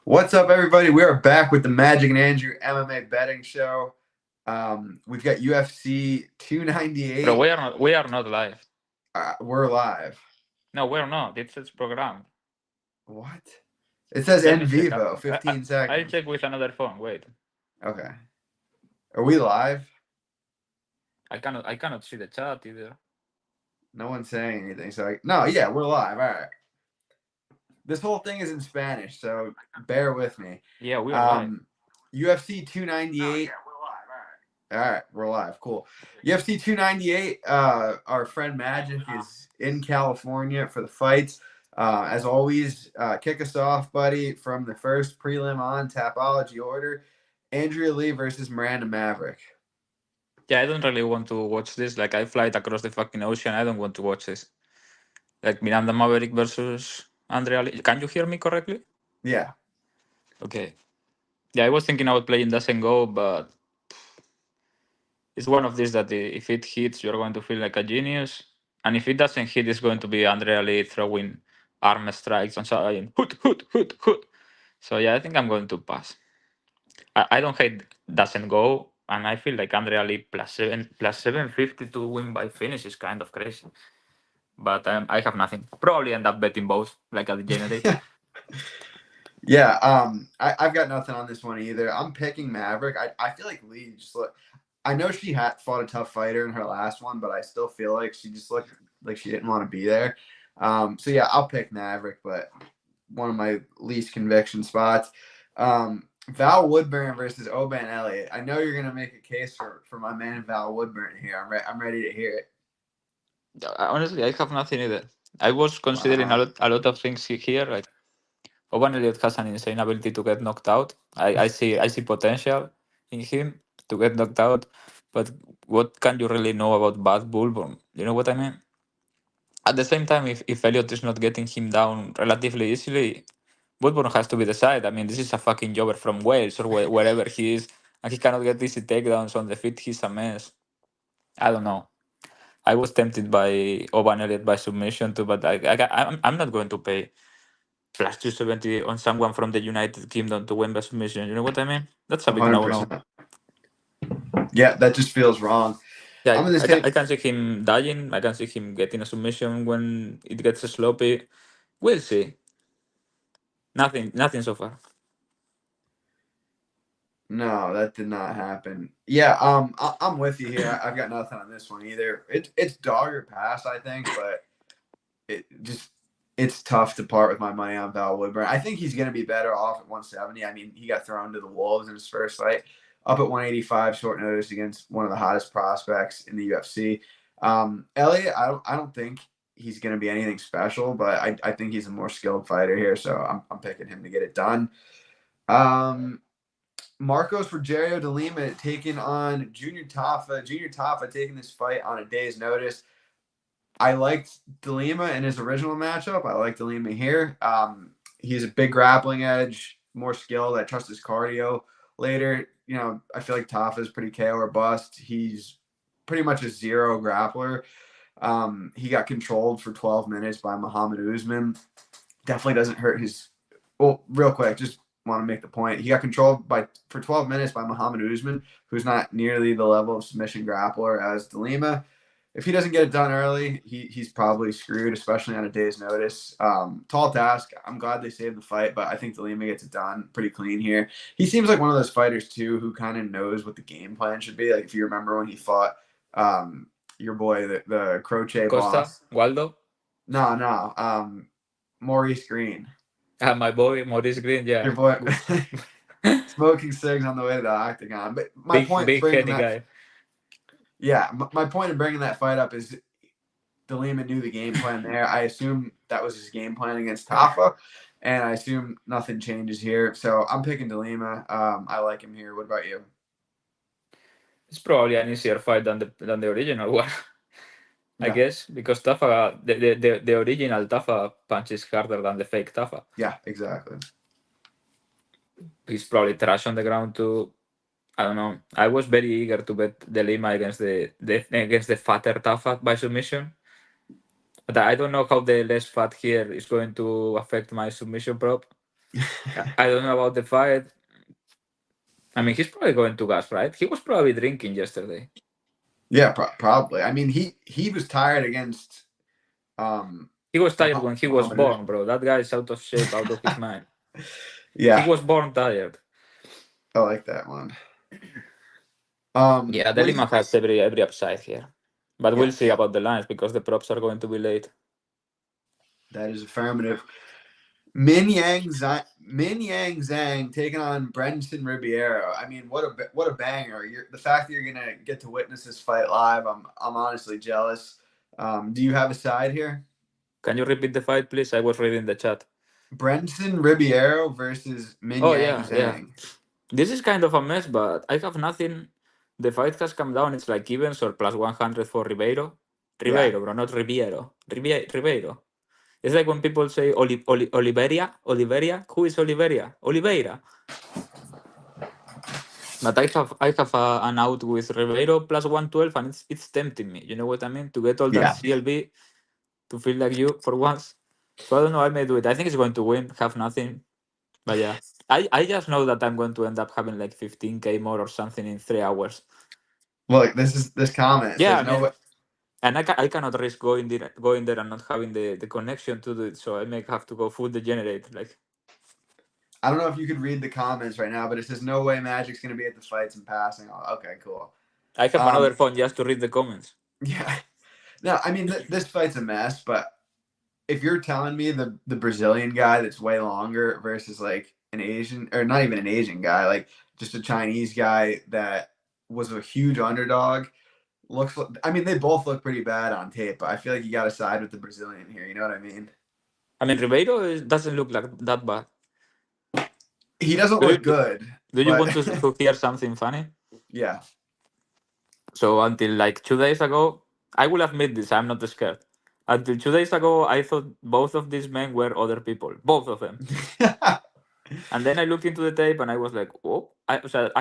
What's up, everybody? We are back with the Magic and Andrew MMA betting show. We've got UFC But 298. we are not live. We're live. No, we're not. It says program. What? It says Let en me check. vivo, I, I, 15 I'll seconds. check with another phone. Wait. Okay. Are we live? I cannot see the chat either. No one's saying anything. No, yeah, we're live. All right. This whole thing is in Spanish, so bear with me. Yeah, we are live. UFC 298. All right, we're live. Cool. UFC 298. Our friend Magic is in California for the fights. As always, kick us off, buddy, from the first prelim on Tapology order. Andrea Lee versus Miranda Maverick. Yeah, I don't really want to watch this. Like, I fly it across the fucking ocean. I don't want to watch this. Like, Miranda Maverick versus Andrea Lee. Can you hear me correctly? Yeah. Okay. Yeah, I was thinking about playing doesn't go, but it's one of these that if it hits, you're going to feel like a genius. And if it doesn't hit, it's going to be Andrea Lee throwing arm strikes and saying, hoot, hoot, hoot, hoot. So yeah, I think I'm going to pass. I don't hate doesn't go, and I feel like Andrea Lee plus 750 to win by finish is kind of crazy. But I have nothing. Probably end up betting both, like a degenerate. Yeah. I've got nothing on this one either. I'm picking Maverick. I feel like Lee just look. I know she had fought a tough fighter in her last one, but I still feel like she just looked like she didn't want to be there. So yeah, I'll pick Maverick, but one of my least conviction spots. Val Woodburn versus Oban Elliott. I know you're gonna make a case for my man Val Woodburn here. I'm ready to hear it. Honestly, I have nothing either. I was considering Wow. a lot of things here. Like Oban Elliott has an insane ability to get knocked out. I see potential in him to get knocked out. But what can you really know about Bad Bullborn? You know what I mean? At the same time, if Elliott is not getting him down relatively easily, Woodburn has to be the side. I mean, this is a fucking jobber from Wales or wherever he is, and he cannot get easy takedowns on the feet. He's a mess. I don't know. I was tempted by Oban Elliott by submission too, but I'm not going to pay plus 270 on someone from the United Kingdom to win by submission. You know what I mean? That's a big no-no. 100%. Yeah, that just feels wrong. Yeah, I'm in the I same. can see him dying. I can see him getting a submission when it gets sloppy. We'll see. Nothing so far. No, that did not happen. Yeah, I'm with you here. I've got nothing on this one either. It's dog or pass, I think, but it's tough to part with my money on Val Woodburn. I think he's going to be better off at 170. I mean, he got thrown to the wolves in his first fight, up at 185, short notice against one of the hottest prospects in the UFC. Elliott, I don't think he's going to be anything special, but I think he's a more skilled fighter here, so I'm picking him to get it done. Marcos Rogerio de Lima taking on Junior Tafa. Junior Tafa taking this fight on a day's notice. I liked De Lima in his original matchup. I like De Lima here. He's a big grappling edge, more skilled. I trust his cardio later. You know, I feel like Tafa is pretty KO or bust. He's pretty much a zero grappler. He got controlled for 12 minutes by Muhammad Usman. Definitely doesn't hurt his. Well, real quick, just want to make the point. He got controlled for 12 minutes by Muhammad Usman, who's not nearly the level of submission grappler as De Lima. If he doesn't get it done early, he's probably screwed, especially on a day's notice. Tall task. I'm glad they saved the fight, but I think De Lima gets it done pretty clean here. He seems like one of those fighters, too, who kind of knows what the game plan should be. Like, if you remember when he fought your boy, the Croce Costa, boss. Waldo, No. Maurice Green. my boy Maurice Green. Your Yeah, boy smoking cigs on the way to the octagon. But my big point in big bringing heady that, guy. yeah, my point in bringing that fight up is De Lima knew the game plan there. I assume that was his game plan against Tafa, and I assume nothing changes here. So I'm picking De Lima. I like him here. What about you? It's probably an easier fight than the original one, I Yeah, guess, because Tafa, the original Tafa punches harder than the fake Tafa. yeah, exactly. He's probably trash on the ground too. I don't know. I was very eager to bet the Lima against the fatter Tafa by submission. But I don't know how the less fat here is going to affect my submission prop. I don't know about the fight. I mean, he's probably going to gas, right? He was probably drinking yesterday. Yeah, probably. I mean, he was tired against He was tired when he was Muhammad. born, bro. That guy is out of shape, out of his mind. He Yeah, was born tired. I like that one. Yeah, What do Delima you? has every upside here. But Yeah, we'll see about the lines because the props are going to be late. that is affirmative. Min Yang Zhang taking on Brendan Ribeiro. I mean, what a banger! The fact that you're gonna get to witness this fight live, I'm honestly jealous. Do you have a side here? Can you repeat the fight, please? I was reading the chat. Brendan Ribeiro versus Min Oh, Yang yeah. Zhang. This is kind of a mess, but I have nothing. The fight has come down. It's like evens or plus 100 for Ribeiro. Yeah. Ribeiro, bro, not Ribeiro. Ribeiro. It's like when people say Oliveria. Who is Oliveria? Oliveira. But I have an out with Ribeiro plus 112, and it's tempting me. You know what I mean? To get all that Yeah. CLB, to feel like you for once. So I don't know. I may do it. I think it's going to win. Have nothing. But yeah, I just know that I'm going to end up having like 15K more or something in 3 hours. Look, this comment Yeah, says I no mean, way. and I cannot risk going there and not having the connection to do it. So I may have to go full degenerate. Like, I don't know if you could read the comments right now, but it says no way Magic's gonna be at the fights and passing. Oh, okay, cool. I have another phone just to read the comments. Yeah. No, I mean this fight's a mess, but if you're telling me the Brazilian guy that's way longer versus like an Asian or not even an Asian guy, like just a Chinese guy that was a huge underdog, looks. I mean, they both look pretty bad on tape, but I feel like you got to side with the Brazilian here. You know what I mean? I mean, Ribeiro doesn't look like that bad. He doesn't Do look you, good. do you But want to hear something funny? yeah. So until like 2 days ago, I will admit this. I'm not scared. Until 2 days ago, I thought both of these men were other people. Both of them. And then I looked into the tape and I was like, oh, I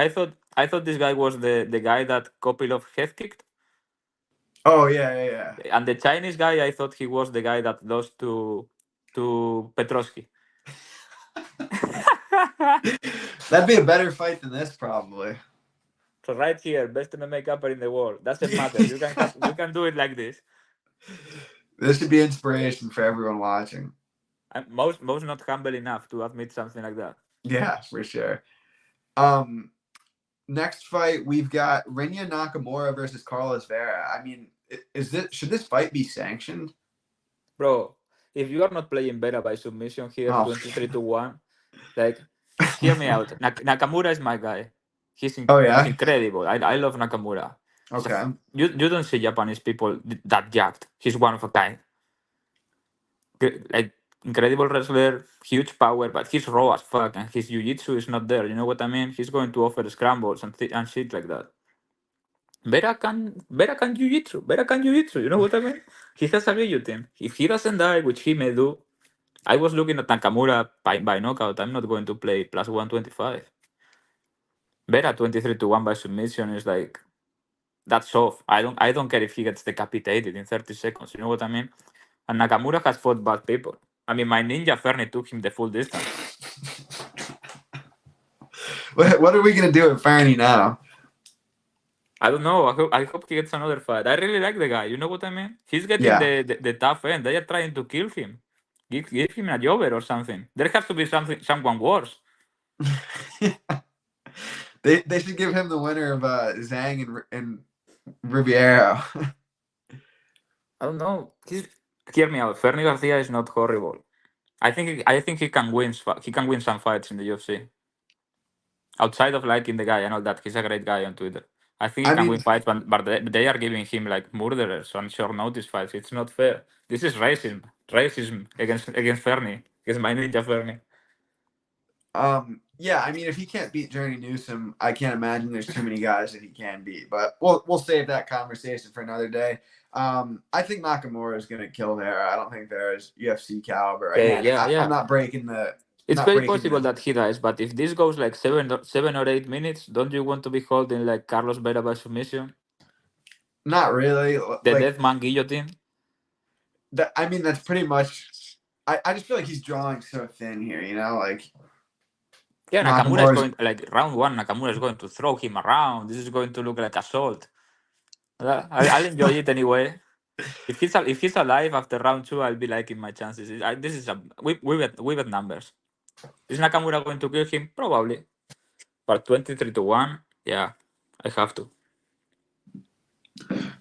thought this guy was the guy that Kopilov head kicked. Oh yeah. And the Chinese guy, I thought he was the guy that lost to Petrovsky. That'd be a better fight than this, probably. So right here, best MMA capper in the world. Doesn't matter. You can do it like this. This should be inspiration for everyone watching. I'm most not humble enough to admit something like that. Yeah, for sure. Next fight we've got Rinya Nakamura versus Carlos Vera. I mean, should this fight be sanctioned? Bro, if you are not playing Vera by submission here, Oh. 23-1, like, hear me out. Nakamura is my guy. He's yeah? incredible. I love Nakamura. Okay. You don't see Japanese people that jacked. He's one of a kind. Like, incredible wrestler, huge power, but he's raw as fuck, and his jiu-jitsu is not there. You know what I mean? He's going to offer scrambles and shit like that. Vera can jiu-jitsu. Vera can jiu-jitsu. You know what I mean? He has a guillotine. If he doesn't die, which he may do, I was looking at Nakamura by knockout. I'm not going to play plus 125. Vera 23-1 by submission is like, that's off. I don't care if he gets decapitated in 30 seconds. You know what I mean? And Nakamura has fought bad people. I mean, my ninja Fernie took him the full distance. What are we gonna do with Fernie now? I don't know. I hope he gets another fight. I really like the guy. You know what I mean? He's getting the tough end. They are trying to kill him. Give him a jobber or something. There has to be someone worse. They should give him the winner of Zhang and Ribeiro. I don't know. Hear me out. Fernie Garcia is not horrible. I think he can win. He can win some fights in the UFC. Outside of liking the guy and all that, he's a great guy on Twitter. I think he can win fights, but they are giving him like murderers on short notice fights. It's not fair. This is racism against Fernie, against my ninja Fernie. Yeah, I mean, if he can't beat Journey Newsom, I can't imagine there's too many guys that he can beat. But we'll save that conversation for another day. I think Nakamura is going to kill Vera. I don't think Vera is UFC caliber. Again, I'm not breaking the. It's very possible that he dies, but if this goes like 7 or 8 minutes, don't you want to be holding like Carlos Vera by submission? Not really. The death man guillotine. I mean, that's pretty much I just feel like he's drawing so thin here, like Yeah, Nakamura is Nakamura's. going like round one. Nakamura is going to throw him around. This is going to look like assault. I'll enjoy it anyway. If he's alive after round two, I'll be liking my chances. This is we bet numbers. Is Nakamura going to kill him? Probably, but 23-1. Yeah, I have to.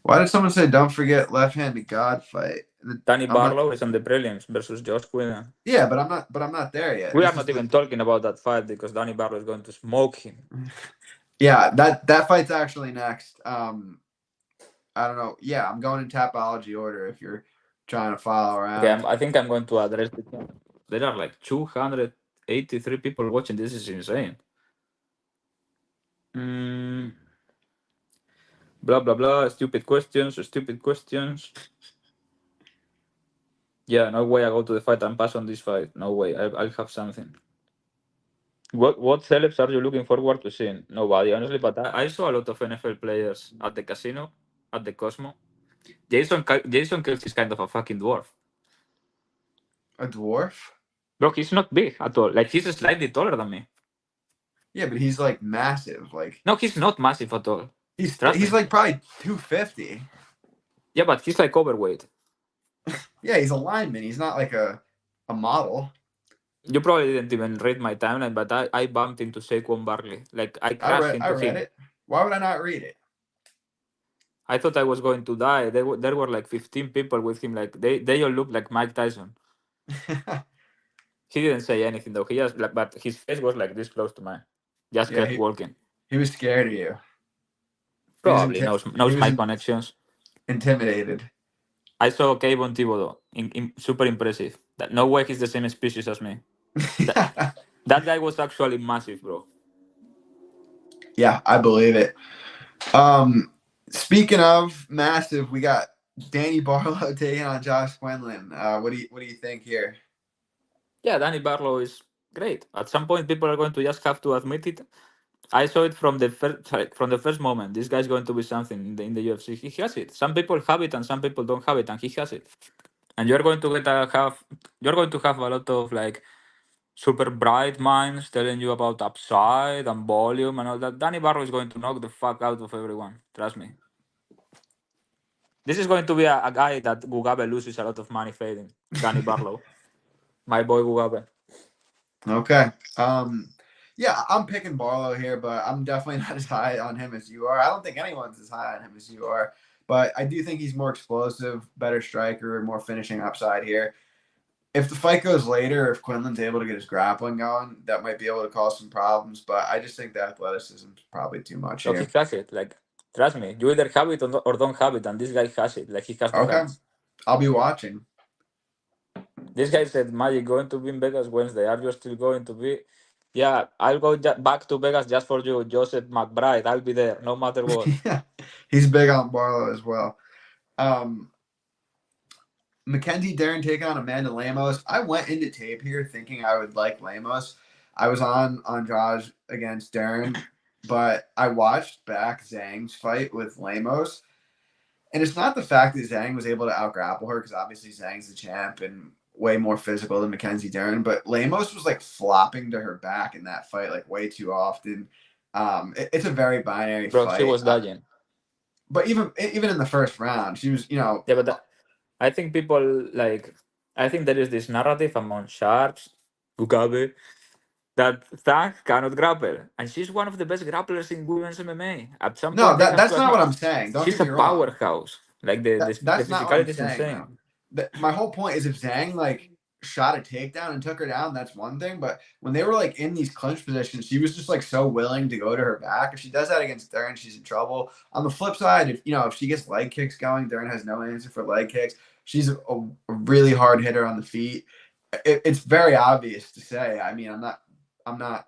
Why did someone say don't forget left-handed God fight? Danny I'm not. Barlow is on the prelims versus Josh Quinn. Yeah, but I'm not. But I'm not there yet. We are This is not the. even talking about that fight because Danny Barlow is going to smoke him. Yeah, that fight's actually next. I don't know. Yeah, I'm going in Tapology order if you're trying to follow Okay, around. I think I'm going to address the chat. There are like 283 people watching. This is insane. Blah blah blah. Stupid questions. Stupid questions. Yeah, no way I go to the fight and pass on this fight. No way. I'll have something. What celebs are you looking forward to seeing? Nobody, honestly. But I saw a lot of NFL players at the casino, at the Cosmo. Jason Kelce is kind of a fucking dwarf. A dwarf? Bro, he's not big at all. Like he's slightly taller than me. Yeah, but he's like massive. Like No, he's not massive at all. Trust he's me. like probably 250. Yeah, but he's like overweight. Yeah, he's a lineman. He's not like a model. You probably didn't even read my timeline, but I bumped into Saquon Barkley. Like I crashed I into read him. it. Why would I not read it? I thought I was going to die. There were like 15 people with him. Like they all looked like Mike Tyson. He didn't say anything though. He just like, but his face was like this close to mine. Just Yeah, kept walking. he was scared of you. Probably knows my in- connections. intimidated. I saw Kayvon Thibodeau. Super impressive. That no way he's the same species as me. That guy was actually massive, bro. Yeah, I believe it. Speaking of massive, we got Danny Barlow taking on Josh Quinlan. What do you think here? Yeah, Danny Barlow is great. At some point, people are going to just have to admit it. I saw it from the first moment. This guy's going to be something in the UFC. He has it. Some people have it and some people don't have it, and he has it. And you're going to have a lot of like super bright minds telling you about upside and volume and all that. Danny Barrow is going to knock the fuck out of everyone. Trust me. This is going to be a guy that Gugabe loses a lot of money fading. Danny Barlow. My boy Gugabe. Okay. Yeah, I'm picking Barlow here, but I'm definitely not as high on him as you are. I don't think anyone's as high on him as you are, but I do think he's more explosive, better striker, more finishing upside here. If the fight goes later, if Quinlan's able to get his grappling going, that might be able to cause some problems. But I just think the athleticism is probably too much So he here. has it. Like, trust me, you either have it or don't have it, and this guy has it. Like he has the Okay, hands. I'll be watching. This guy said, "Magic going to be in Vegas Wednesday. Are you still going to be?" Yeah, I'll go back to Vegas just for you, Joseph McBride. I'll be there no matter what. He's big on Barlow as well. Mackenzie Dern taking on Amanda Lemos. I went into tape here thinking I would like Lemos. I was on Josh against Dern, but I watched back Zhang's fight with Lemos. And it's not the fact that Zhang was able to outgrapple her, because obviously Zhang's the champ and way more physical than Mackenzie Dern, but Lemos was like flopping to her back in that fight like way too often. It's a very binary Bro, fight. she was dodging. But even in the first round, she was, Yeah, but I think I think there is this narrative among sharps, Mugabe, that Thang cannot grapple, and she's one of the best grapplers in women's MMA. At some no, point, they have that's to not admit what I'm saying. Don't she's get a me wrong. powerhouse. Like the That's not what I'm physicality is saying, insane. though. My whole point is if Zhang like shot a takedown and took her down, that's one thing. But when they were like in these clinch positions, she was just like so willing to go to her back. If she does that against Dern, she's in trouble. On the flip side, if she gets leg kicks going, Dern has no answer for leg kicks. She's a really hard hitter on the feet. It's very obvious to say. I mean, I'm not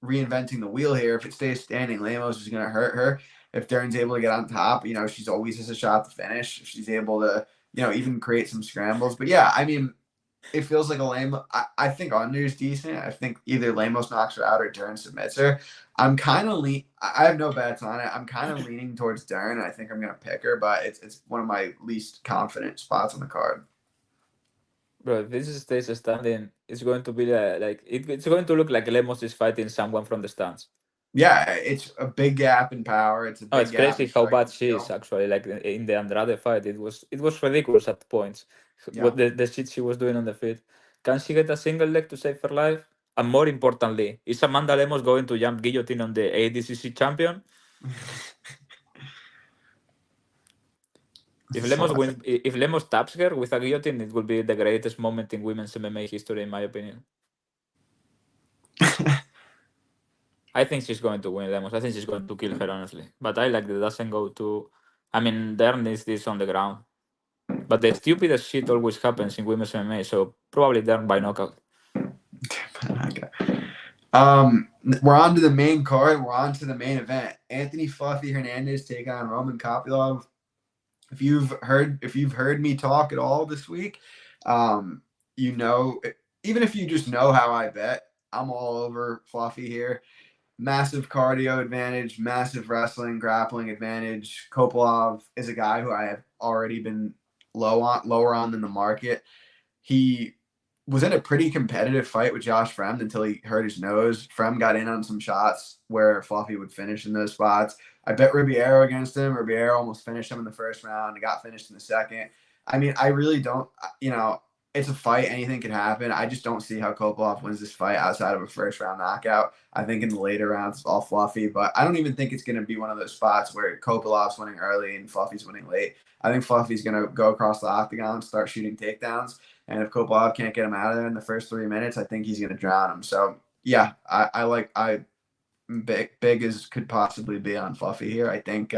reinventing the wheel here. If it stays standing, Lemos is going to hurt her. If Dern's able to get on top, she's always has a shot to finish. If she's able to, even create some scrambles. But yeah, I mean, it feels like a Lemos. I think under is decent. I think either Lemos knocks her out or Dern submits her. I'm kind of I have no bets on it. I'm kind of leaning towards Dern, and I think I'm going to pick her, but it's one of my least confident spots on the card. Bro, if this stays standing, it's going to be it's going to look like Lemos is fighting someone from the stands. Yeah, it's a big gap in power. It's a Oh, big it's gap crazy in how bad striking she is skill. actually. Like in the Andrade fight, it was ridiculous at points. Yeah. What the shit she was doing on the field. Can she get a single leg to save her life? And more importantly, is Amanda Lemos going to jump guillotine on the ADCC champion? If Lemos taps her with a guillotine, it will be the greatest moment in women's MMA history, in my opinion. I think she's going to win Lemos. I think she's going to kill her, honestly. But I like that it doesn't go to. I mean, Dern is this on the ground. But the stupidest shit always happens in women's MMA, so probably Dern by knockout. Okay. We're on to the main card. We're on to the main event. Anthony Fluffy Hernandez take on Roman Kopylov. If you've heard me talk at all this week, you know, even if you just know how I bet, I'm all over Fluffy here. Massive cardio advantage, massive wrestling, grappling advantage. Kopylov is a guy who I have already been lower on than the market. He was in a pretty competitive fight with Josh Fremd until he hurt his nose. Fremd got in on some shots where Fluffy would finish in those spots. I bet Ribeiro against him. Ribeiro almost finished him in the first round. He got finished in the second. I mean, I really don't, it's a fight. Anything can happen. I just don't see how Kopylov wins this fight outside of a first round knockout. I think in the later rounds, it's all Fluffy, but I don't even think it's going to be one of those spots where Kopylov's winning early and Fluffy's winning late. I think Fluffy's going to go across the octagon, start shooting takedowns. And if Kopylov can't get him out of there in the first 3 minutes, I think he's going to drown him. So, yeah, big as could possibly be on Fluffy here. I think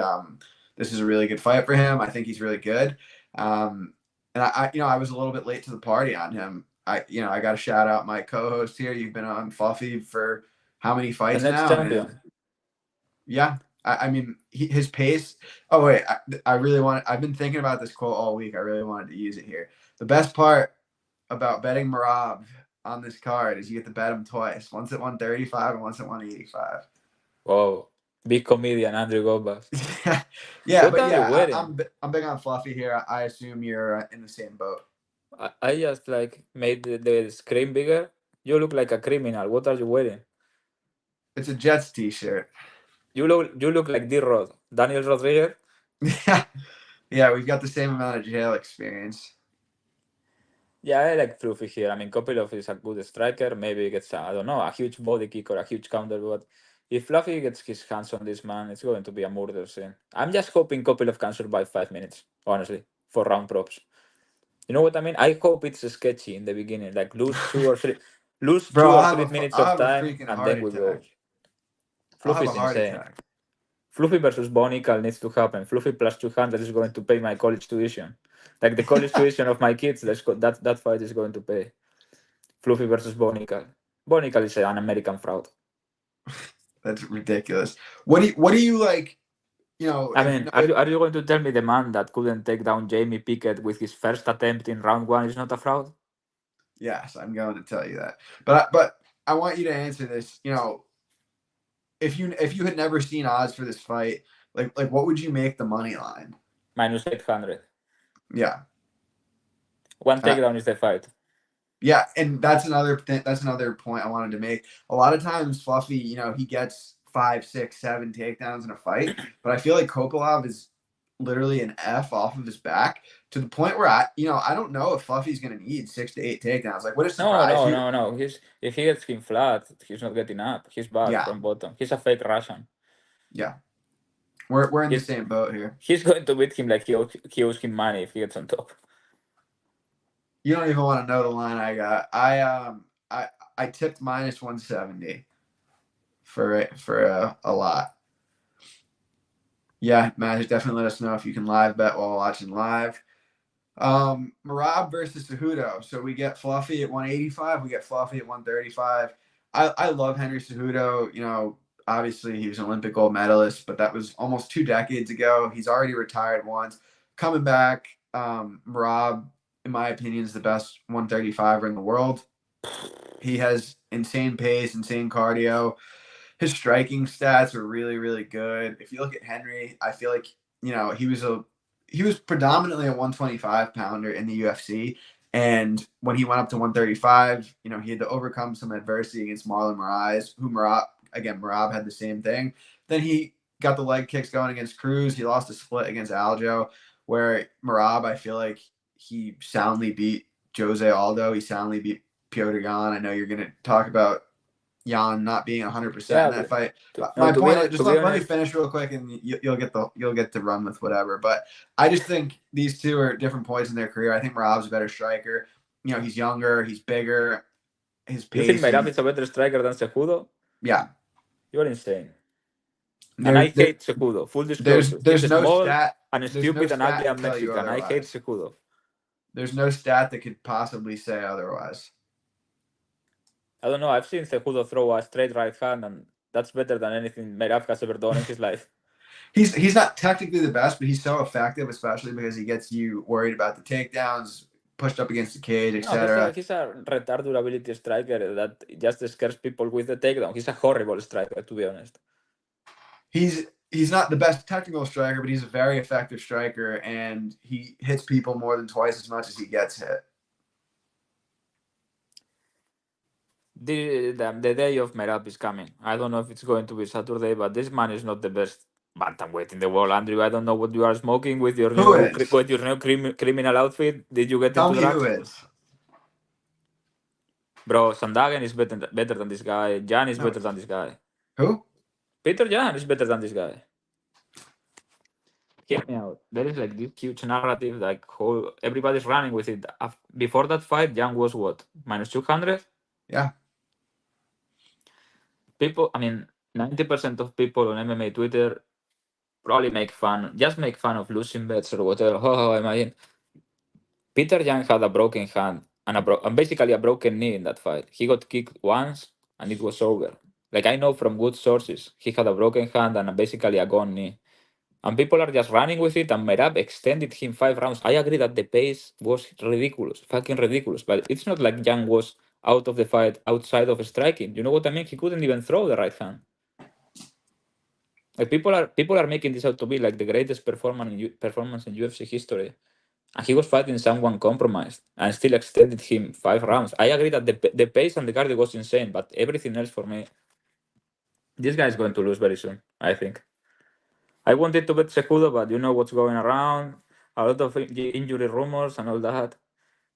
this is a really good fight for him. I think he's really good. And I was a little bit late to the party on him. I got to shout out my co-host here. You've been on Fluffy for how many fights The next now? champion. And yeah, I mean, his pace. Oh wait, I've been thinking about this quote all week. I really wanted to use it here. The best part about betting Marab on this card is you get to bet him twice. Once at 135 and once at 185. Whoa, big comedian Andrew Gobas. Yeah, What but are you yeah, wearing? I'm big on Fluffy here. I assume you're in the same boat. I just made the screen bigger. You look like a criminal. What are you wearing? It's a Jets t-shirt. You look like D-Rod, Daniel Rodriguez. Yeah, we've got the same amount of jail experience. Yeah, I like Fluffy here. I mean, Kopylov is a good striker. Maybe he gets, I don't know, a huge body kick or a huge counter. But if Fluffy gets his hands on this man, it's going to be a murder scene. I'm just hoping Kopylov can survive 5 minutes, honestly, for round props. You know what I mean? I hope it's sketchy in the beginning, like lose Bro, two or 3 minutes I'll of have a time, freaking and heart then we attack. go. I'll have Fluffy a is heart insane. attack. Fluffy versus Bonical needs to happen. Fluffy plus 200 is going to pay my college tuition. Like the college tuition of my kids, that fight is going to pay. Fluffy versus Bonical. Bonical is an American fraud. That's ridiculous. What do you like? I mean, are you going to tell me the man that couldn't take down Jamie Pickett with his first attempt in round one is not a fraud? Yes, I'm going to tell you that. But I want you to answer this. If you had never seen odds for this fight, like what would you make the money line? Minus 800. Yeah. One takedown is the fight. Yeah, and that's another point I wanted to make. A lot of times Fluffy, he gets 5, 6, 7 takedowns in a fight, but I feel like Kopylov is literally an F off of his back to the point where I don't know if Fluffy's gonna need 6 to 8 takedowns. Like, what a surprise! No. If he gets him flat, he's not getting up. He's bad Yeah, from bottom. He's a fake Russian. yeah. We're in the same boat here. He's going to beat him like he owes him money if he gets on top. You don't even want to know the line I got. I tipped minus 170 for a lot. Yeah, Matt, definitely let us know if you can live bet while watching live. Marab versus Cejudo. So we get Fluffy at 185. We get Fluffy at 135. I love Henry Cejudo. Obviously he was an Olympic gold medalist, but that was almost 2 decades ago. He's already retired once. Coming back, Marab, in my opinion, is the best 135er in the world. He has insane pace, insane cardio. His striking stats are really, really good. If you look at Henry, I feel like he was predominantly a 125 pounder in the UFC, And when he went up to 135, he had to overcome some adversity against Marlon Moraes, who Merab had the same thing. Then he got the leg kicks going against Cruz. He lost a split against Aljo, where Merab, I feel like he soundly beat Jose Aldo. He soundly beat Piotr Jan. I know you're going to talk about Jan not being 100% in that fight. My point is, let me finish real quick, and you'll get to run with whatever. But I just think these two are at different points in their career. I think Merab's a better striker. He's younger, he's bigger, his pace. You think Merab is a better striker than Cejudo? Yeah. You're insane. And I hate Cejudo. Full disclosure. There's he's no small stat and stupid and ugly and Mexican. I hate Cejudo. There's no stat that could possibly say otherwise. I don't know. I've seen Cejudo throw a straight right hand, and that's better than anything Merab has ever done in his life. He's not technically the best, but he's so effective, especially because he gets you worried about the takedowns, pushed up against the cage, etc. He's a retard durability striker that just scares people with the takedown. He's a horrible striker, to be honest. He's not the best technical striker, but he's a very effective striker, and he hits people more than twice as much as he gets hit. The day of Merab is coming. I don't know if it's going to be Saturday, but this man is not the best bantamweight in the world, Andrew. I don't know what you are smoking with your new criminal outfit. Did you get Tell into me drugs? Who is? Bro, Sandagen is better than this guy. Jan is better than this guy. Who? Peter Jan is better than this guy. Hear me out. There is like this huge narrative, like everybody's running with it. Before that fight, Jan was what? Minus 200? Yeah. People, 90% of people on MMA Twitter probably make fun of losing bets or whatever. Oh, am I in? Peter Jan had a broken hand and basically a broken knee in that fight. He got kicked once and it was over. Like, I know from good sources, he had a broken hand and basically a gone knee. And people are just running with it, and Merab extended him 5 rounds. I agree that the pace was ridiculous, fucking ridiculous. But it's not like Jan was out of the fight, outside of striking. You know what I mean? He couldn't even throw the right hand. Like, people are making this out to be like the greatest performance in UFC history. And he was fighting someone compromised and still extended him 5 rounds. I agree that the pace and the cardio was insane, but everything else for me, this guy is going to lose very soon, I think. I wanted to bet Cejudo, but you know what's going around. A lot of injury rumors and all that.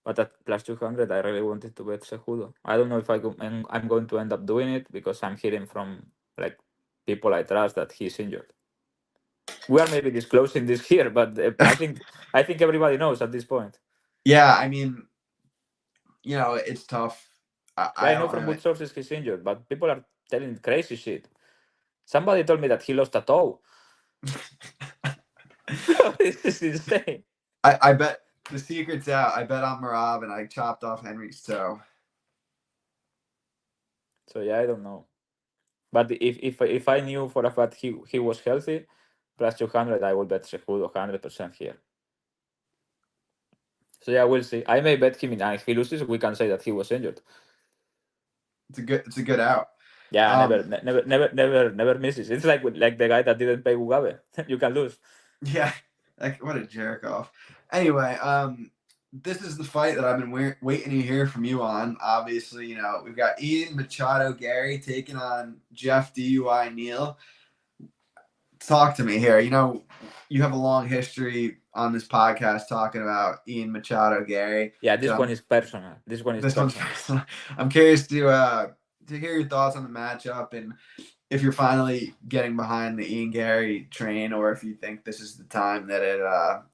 But at plus 200, I really wanted to bet Cejudo. I don't know if I'm going to end up doing it because I'm hearing from like people I trust that he's injured. We are maybe disclosing this here, but I think everybody knows at this point. Yeah, it's tough. I know from good sources he's injured, but people are telling crazy shit. Somebody told me that he lost a toe. This is insane. I bet the secret's out. I bet on Merab and I chopped off Henry's toe. So yeah, I don't know. But if I knew for a fact he was healthy, plus 200, I will bet Cejudo 100% here. So yeah, we'll see. I may bet him in. If he loses, we can say that he was injured. It's a good out. Yeah, never misses. It's like the guy that didn't pay Mugabe. You can lose. Yeah, what a jerk off. Anyway, this is the fight that I've been waiting to hear from you on. Obviously, we've got Ian Machado Gary taking on Jeff DUI Neal. Talk to me here. You have a long history on this podcast talking about Ian Machado Gary. Yeah, this one is personal. One's personal. I'm curious to hear your thoughts on the matchup and if you're finally getting behind the Ian Gary train, or if you think this is the time that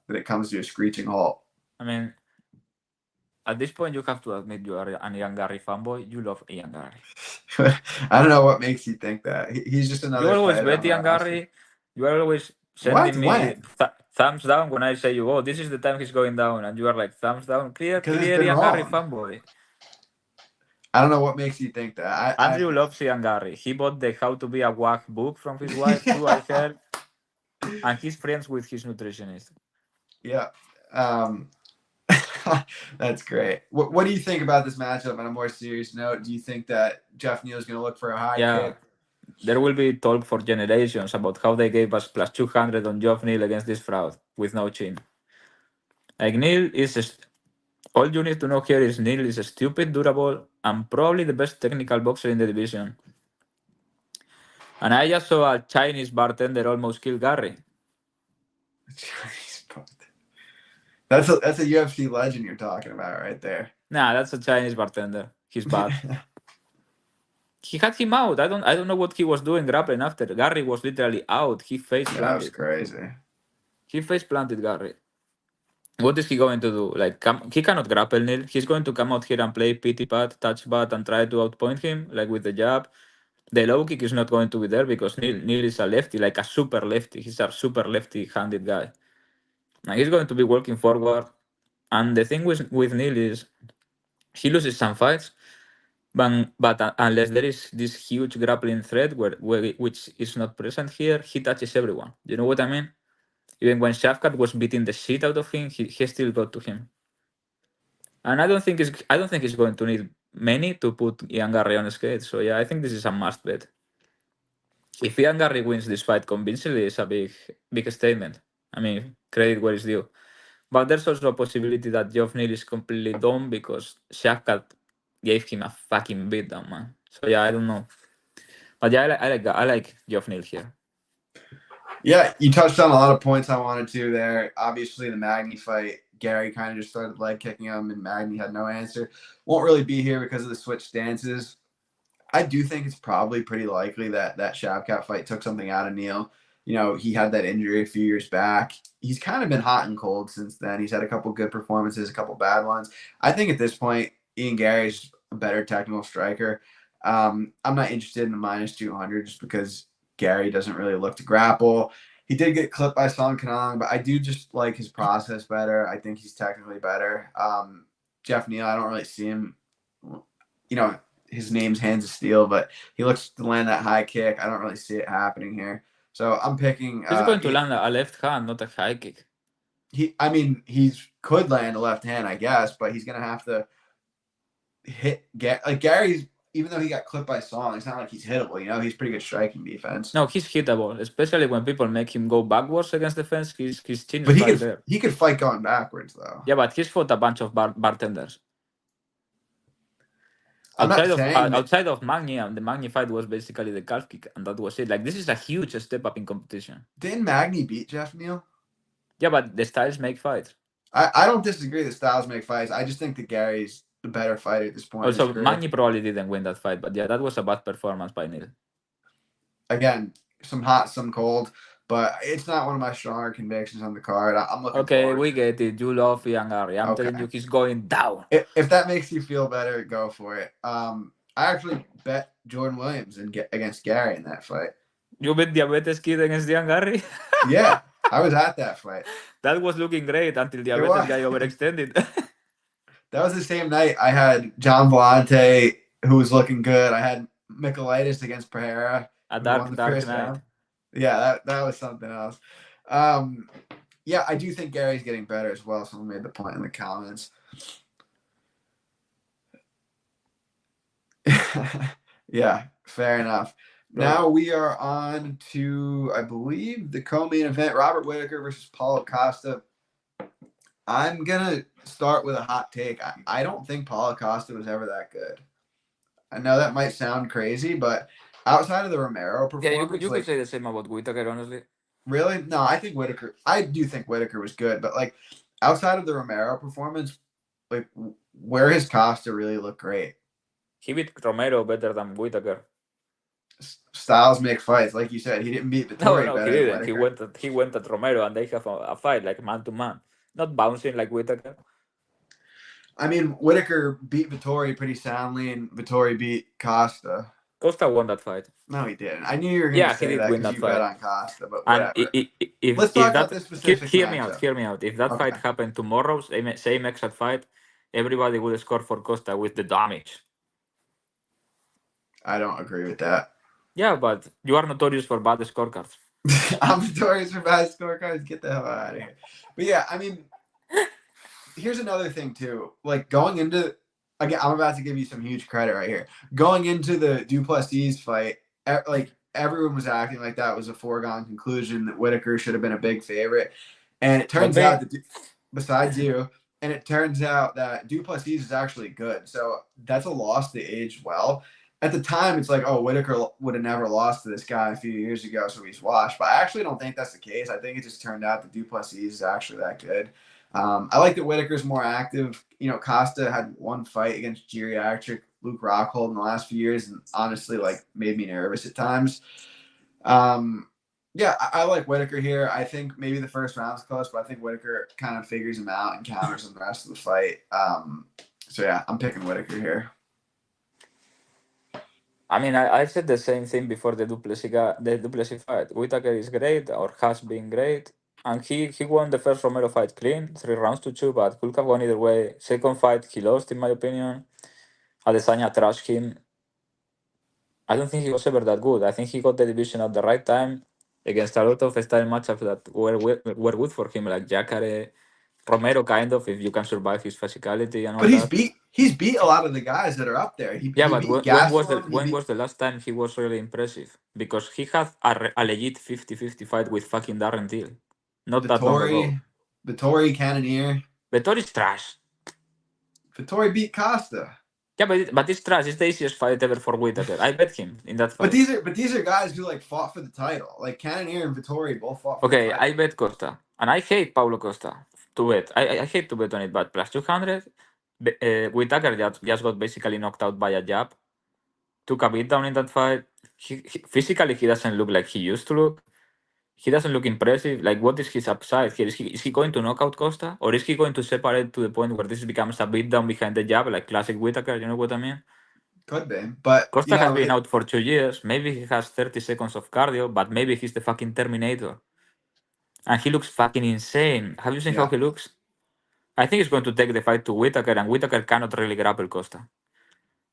it comes to a screeching halt. At this point, you have to admit you are an Ian Gary fanboy. You love Ian Gary. I don't know what makes you think that. He's just another. You always bet Ian Gary. You are always sending me thumbs down when I say this is the time he's going down, and you are like thumbs down. Clear Ian Gary fanboy. I don't know what makes you think that. Andrew loves Ian Gary. He bought the How to Be a Wag book from his wife too, I heard. And he's friends with his nutritionist. Yeah. That's great. What do you think about this matchup on a more serious note? Do you think that Jeff Neal is going to look for a high kick? There will be talk for generations about how they gave us plus 200 on Jeff Neal against this fraud with no chin. Like, Neal is All you need to know here is Neil is stupid, durable, and probably the best technical boxer in the division. And I just saw a Chinese bartender almost kill Gary. Chinese bartender. That's a UFC legend you're talking about right there. Nah, that's a Chinese bartender. He's bad. He had him out. I don't know what he was doing grappling after. Gary was literally out. He face Yeah, that was planted. crazy. He face planted Gary. What is he going to do? Like, he cannot grapple Neil. He's going to come out here and play pity pat, touch bat, and try to outpoint him, like with the jab. The low kick is not going to be there because Neil is a lefty, like a super lefty. He's a super lefty-handed guy. And he's going to be working forward. And the thing with Neil is he loses some fights, but unless there is this huge grappling threat which is not present here, he touches everyone. You know what I mean? Even when Shafkat was beating the shit out of him, he still got to him. And I don't think he's going to need many to put Ian Garry on skates. So yeah, I think this is a must bet. If Ian Garry wins this fight convincingly, it's a big statement. I mean, credit where it's due. But there's also a possibility that Geoff Neal is completely dumb because Shafkat gave him a fucking beatdown, man. So yeah, I don't know. But yeah, I like Geoff Neal here. Yeah, you touched on a lot of points I wanted to there. Obviously, the Magny fight, Gary kind of just started leg kicking him, and Magny had no answer. Won't really be here because of the switch stances. I do think it's probably pretty likely that Shavkat fight took something out of Neal. You know, he had that injury a few years back. He's kind of been hot and cold since then. He's had a couple good performances, a couple bad ones. I think at this point, Ian Gary's a better technical striker. I'm not interested in the minus 200 just because Gary doesn't really look to grapple. He did get clipped by Song Kanong, but I do just like his process better. I think he's technically better. Geoff Neal, I don't really see him, you know, his name's Hands of Steel, but he looks to land that high kick. I don't really see it happening here. So I'm picking. He's going to land a left hand, not a high kick. He could land a left hand, I guess, but he's gonna have to Gary's. Even though he got clipped by Song, it's not like he's hittable. You know, he's pretty good striking defense. No, he's hittable, especially when people make him go backwards against the fence. His chin is right there. He could fight going backwards though. Yeah, but he's fought a bunch of bartenders. Outside of Magny, the Magny fight was basically the calf kick, and that was it. Like, this is a huge step up in competition. Didn't Magny beat Geoff Neal? Yeah, but the styles make fights. I don't disagree that styles make fights. I just think that Gary's the better fighter at this point. Also, Magny probably didn't win that fight, but yeah, that was a bad performance by Neal. Again, some hot, some cold, but it's not one of my stronger convictions on the card. I'm looking. Okay, we get it. You love Ian Garry. I'm telling you, he's going down. If that makes you feel better, go for it. I actually bet Jordan Williams against Gary in that fight. You bet Diabetes Kid against Ian Garry? Yeah, I was at that fight. That was looking great until Diabetes guy overextended. That was the same night I had John Vellante, who was looking good. I had Michaelitis against Pereira. A dark night. Round. Yeah, that was something else. Yeah, I do think Gary's getting better as well. Someone made the point in the comments. Yeah, fair enough. Now we are on to, I believe, the co-main event, Robert Whittaker versus Paulo Costa. I'm going to start with a hot take. I don't think Paulo Costa was ever that good. I know that might sound crazy, but outside of the Romero performance... Yeah, you could say the same about Whittaker, honestly. Really? No, I do think Whittaker was good, but like outside of the Romero performance, like where has Costa really looked great? He beat Romero better than Whittaker. Styles make fights, like you said. He didn't beat Vittori. No, he didn't. He went at Romero, and they have a fight like man to man, not bouncing like Whittaker. I mean, Whittaker beat Vittori pretty soundly, and Vittori beat Costa. Costa won that fight. No, he didn't. I knew you were going to say that because you bet on Costa, but whatever. Let's talk about this specific Hear me out. If that fight happened tomorrow, same exact fight, everybody would score for Costa with the damage. I don't agree with that. Yeah, but you are notorious for bad scorecards. I'm notorious for bad scorecards. Get the hell out of here. But yeah, I mean, here's another thing too. Like going into... Again, I'm about to give you some huge credit right here. Going into the Duplessis fight, like everyone was acting like that was a foregone conclusion that Whittaker should have been a big favorite. And it turns out that, besides you, and it turns out that Duplessis is actually good. So that's a loss to age well. At the time, it's like, oh, Whitaker would have never lost to this guy a few years ago, so he's washed. But I actually don't think that's the case. I think it just turned out that Duplessis is actually that good. I like that Whitaker's more active. You know, Costa had one fight against geriatric Luke Rockhold in the last few years, and honestly, like, made me nervous at times. Yeah, I like Whitaker here. I think maybe the first round's close, but I think Whitaker kind of figures him out and counters him the rest of the fight. So yeah, I'm picking Whitaker here. I mean, I said the same thing before the Duplessis fight. Whitaker is great, or has been great, and he won the first Romero fight clean, 3 rounds to 2, but could have gone either way. Second fight, he lost, in my opinion. Adesanya trashed him. I don't think he was ever that good. I think he got the division at the right time against a lot of style matchups that were good for him, like Jacare, Romero, kind of, if you can survive his physicality and all But that. he's beat a lot of the guys that are up there. He Yeah, but beat when Gastelum. was the last time he was really impressive? Because he had a legit 50-50 fight with fucking Darren Till not that long ago. Vittori Cannonier. Vettori is trash. Vittori beat Costa. Yeah, but it's trash. It's the easiest fight ever for Whitaker. I bet him in that fight. But these are guys who like fought for the title. Like Cannonier and Vittori both fought for the Okay, title. I bet Costa. And I hate Paulo Costa to bet. I hate to bet on it, but plus 200. Whitaker just got basically knocked out by a jab. Took a beat down in that fight. Physically, he doesn't look like he used to look. He doesn't look impressive. Like, what is his upside here? Is he going to knock out Costa? Or is he going to separate to the point where this becomes a beatdown behind the jab, like classic Whitaker? You know what I mean? Could be. But Costa has been out for 2 years. Maybe he has 30 seconds of cardio, but maybe he's the fucking Terminator. And he looks fucking insane. Have you seen how he looks? I think he's going to take the fight to Whitaker, and Whitaker cannot really grapple Costa.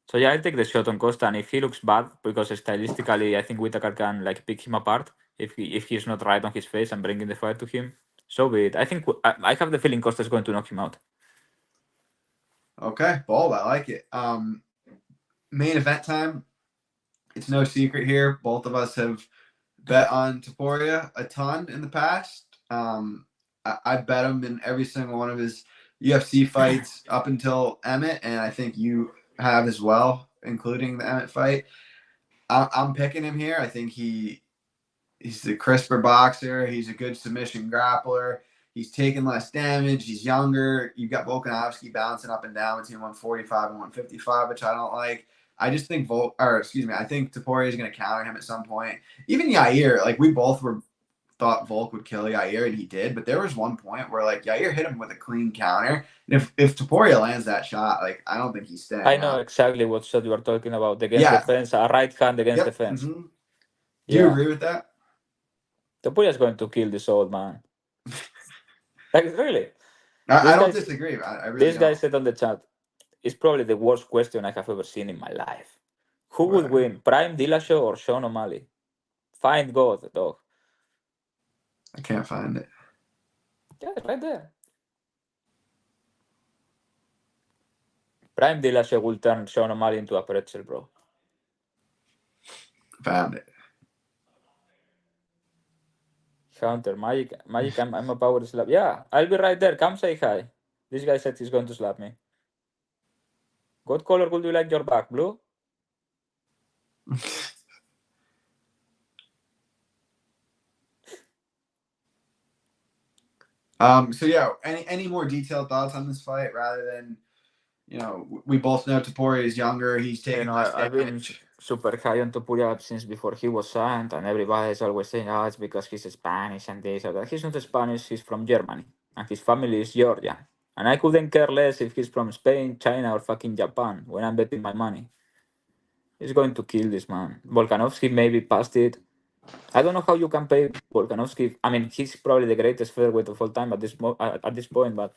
So yeah, I'll take the shot on Costa, and if he looks bad, because stylistically I think Whitaker can like pick him apart if he's not right on his face and bringing the fight to him, so be it. I think I have the feeling Costa is going to knock him out. Okay, bold. I like it. Main event time. It's no secret here. Both of us have bet on Topuria a ton in the past. I bet him in every single one of his UFC fights up until Emmett, and I think you have as well, including the Emmett fight. I'm picking him here. I think he's a crisper boxer. He's a good submission grappler. He's taking less damage. He's younger. You've got Volkanovski bouncing up and down between 145 and 155, which I don't like. I just think I think Topuria is going to counter him at some point. Even Yair, like we both thought Volk would kill Yair, and he did. But there was one point where like Yair hit him with a clean counter. And if Topuria lands that shot, like I don't think he's staying. I know exactly what shot you are talking about. Against defense, a right hand against defense. Mm-hmm. Do you agree with that? Topuria is going to kill this old man. Like really? I don't disagree. I really this guy said on the chat, it's probably the worst question I have ever seen in my life. Who would win, Prime Dillashaw or Sean O'Malley? Find God, dog. I can't find it. Yeah, right there. Prime Dillashaw will turn Sean O'Malley into a pretzel, bro. Found it. Counter, Magic, I'm a power slap. Yeah, I'll be right there. Come say hi. This guy said he's going to slap me. What color would you like your back? Blue? So yeah, any more detailed thoughts on this fight rather than, we both know Topuria is younger. He's taking less damage. I've been super high on Topuria since before he was signed, and everybody's always saying, it's because he's Spanish and this or that. He's not Spanish, he's from Germany, and his family is Georgian. And I couldn't care less if he's from Spain, China, or fucking Japan when I'm betting my money. He's going to kill this man. Volkanovski maybe passed it. I don't know how you can pay Volkanovski. I mean, he's probably the greatest featherweight of all time at this point, but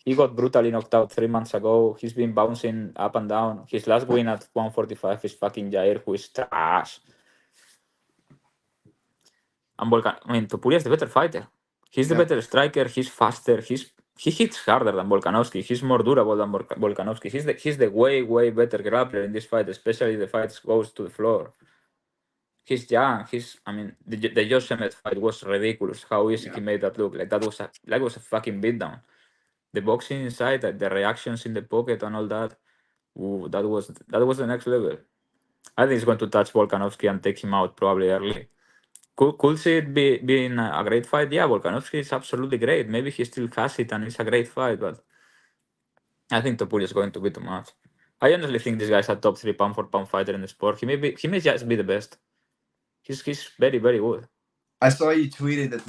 he got brutally knocked out 3 months ago. He's been bouncing up and down. His last win at 145 is fucking Jair, who is trash. And Topuria is the better fighter. He's the better striker. He's faster. He hits harder than Volkanovski. He's more durable than Volkanovski. He's the way better grappler in this fight, especially the fight goes to the floor. He's young. The Josh Emmett fight was ridiculous. How easy he made that look. Like that was a fucking beatdown. The boxing inside, the reactions in the pocket and all that. Ooh, that was the next level. I think he's going to touch Volkanovski and take him out probably early. Could see it being a great fight? Yeah, Volkanovski is absolutely great. Maybe he still has it and it's a great fight, but I think Topuria is going to be too much. I honestly think this guy's a top 3 pound for pound fighter in the sport. He may just be the best. He's very, very good. I saw you tweeted that.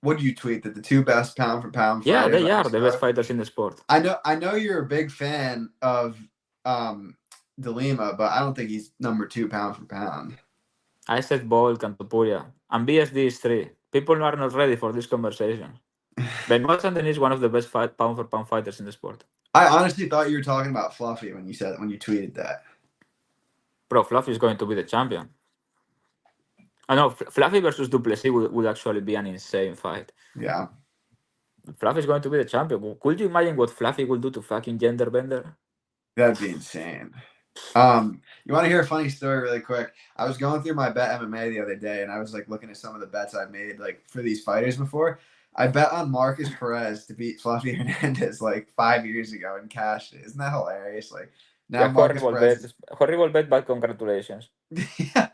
What did you tweet? That the 2 best pound for pound Yeah, fighters. they are the best fighters in the sport. I know you're a big fan of De Lima, but I don't think he's number 2 pound for pound. I said Volk and Topuria. And BSD is 3. People are not ready for this conversation. Ben Watson is one of the best pound for pound fighters in the sport. I honestly thought you were talking about Fluffy when you tweeted that. Bro, Fluffy is going to be the champion. I know Fluffy versus Duplessis would actually be an insane fight. Yeah. Fluffy is going to be the champion. Could you imagine what Fluffy will do to fucking Gender Bender? That'd be insane. You want to hear a funny story really quick? I was going through my bet MMA the other day, and I was like looking at some of the bets I've made like for these fighters before. I bet on Marcus Perez to beat Fluffy Hernandez like 5 years ago and cashed it. Isn't that hilarious? Like now, yeah, Marcus Perez. Horrible bet, but congratulations. Yeah.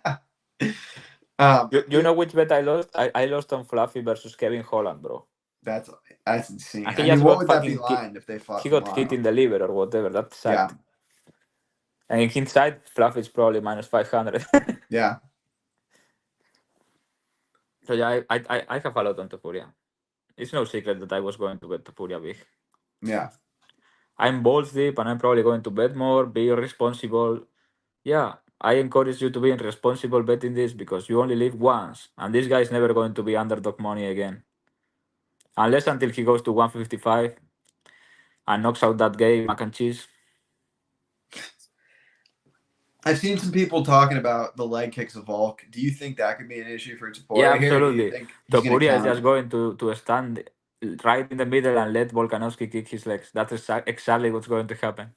You know which bet I lost? I lost on Fluffy versus Kevin Holland, bro. That's insane. I mean, what would that be lined if they fought? He got hit in the liver or whatever. That sucked. Yeah. And in hindsight, Fluffy is probably minus 500. Yeah. So yeah, I have a lot on Topuria. It's no secret that I was going to bet Topuria big. Yeah. I'm balls deep and I'm probably going to bet more, be responsible. Yeah, I encourage you to be responsible betting this because you only live once. And this guy is never going to be underdog money again. Unless until he goes to 155 and knocks out that guy, mac and cheese. I've seen some people talking about the leg kicks of Volk. Do you think that could be an issue for Topuria? Yeah, absolutely. Topuria is just going to stand right in the middle and let Volkanovski kick his legs. That's exactly what's going to happen.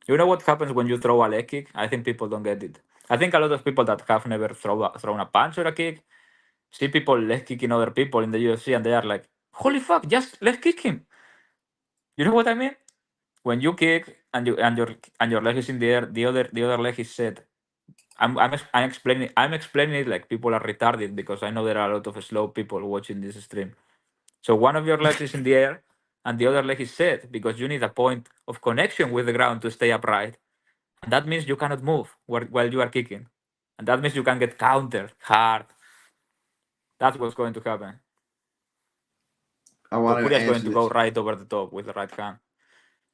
You know what happens when you throw a leg kick? I think people don't get it. I think a lot of people that have never thrown a punch or a kick see people leg kicking other people in the UFC and they are like, holy fuck, just leg kick him. You know what I mean? When you kick and your leg is in the air, the other leg is set. I'm explaining it like people are retarded because I know there are a lot of slow people watching this stream. So one of your legs is in the air and the other leg is set because you need a point of connection with the ground to stay upright. And that means you cannot move while you are kicking. And that means you can get countered hard. That's what's going to happen. Topuria is going to go right over the top with the right hand.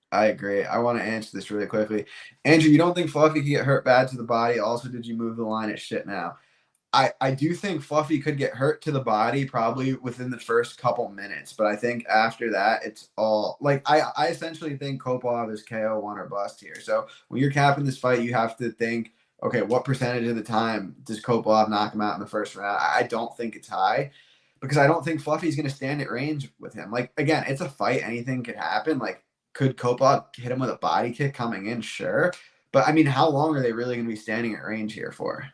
I agree. I want to answer this really quickly. Andrew, you don't think Fluffy could get hurt bad to the body? Also, did you move the line at shit now? I do think Fluffy could get hurt to the body probably within the first couple minutes, but I think after that, it's all like I essentially think Kopov is KO 1 or bust here. So when you're capping this fight, you have to think, okay, what percentage of the time does Kopov knock him out in the first round? I don't think it's high because I don't think Fluffy's going to stand at range with him. Like, again, it's a fight. Anything could happen. Like, could Kopov hit him with a body kick coming in? Sure. But, I mean, how long are they really going to be standing at range here for?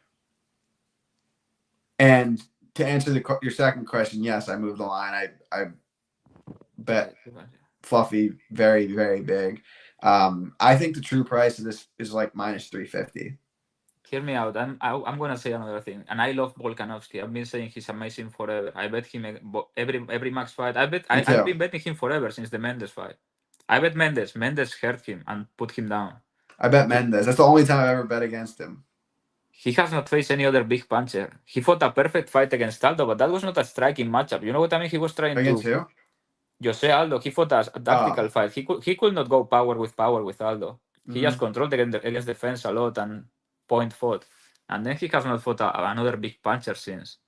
And to answer your second question, yes, I moved the line. I bet Fluffy very, very big. I think the true price of this is like minus 350. Hear me out. I'm gonna say another thing, and I love Volkanovski. I've been saying he's amazing forever. I bet him every max fight. I've been betting him forever since the Mendes fight. I bet Mendes. Mendes hurt him and put him down. I bet Mendes. That's the only time I've ever bet against him. He has not faced any other big puncher. He fought a perfect fight against Aldo, but that was not a striking matchup. You know what I mean? He was trying against who? Jose Aldo. He fought a tactical fight. He could not go power with Aldo. He just controlled against the fence a lot and point fought. And then he has not fought another big puncher since.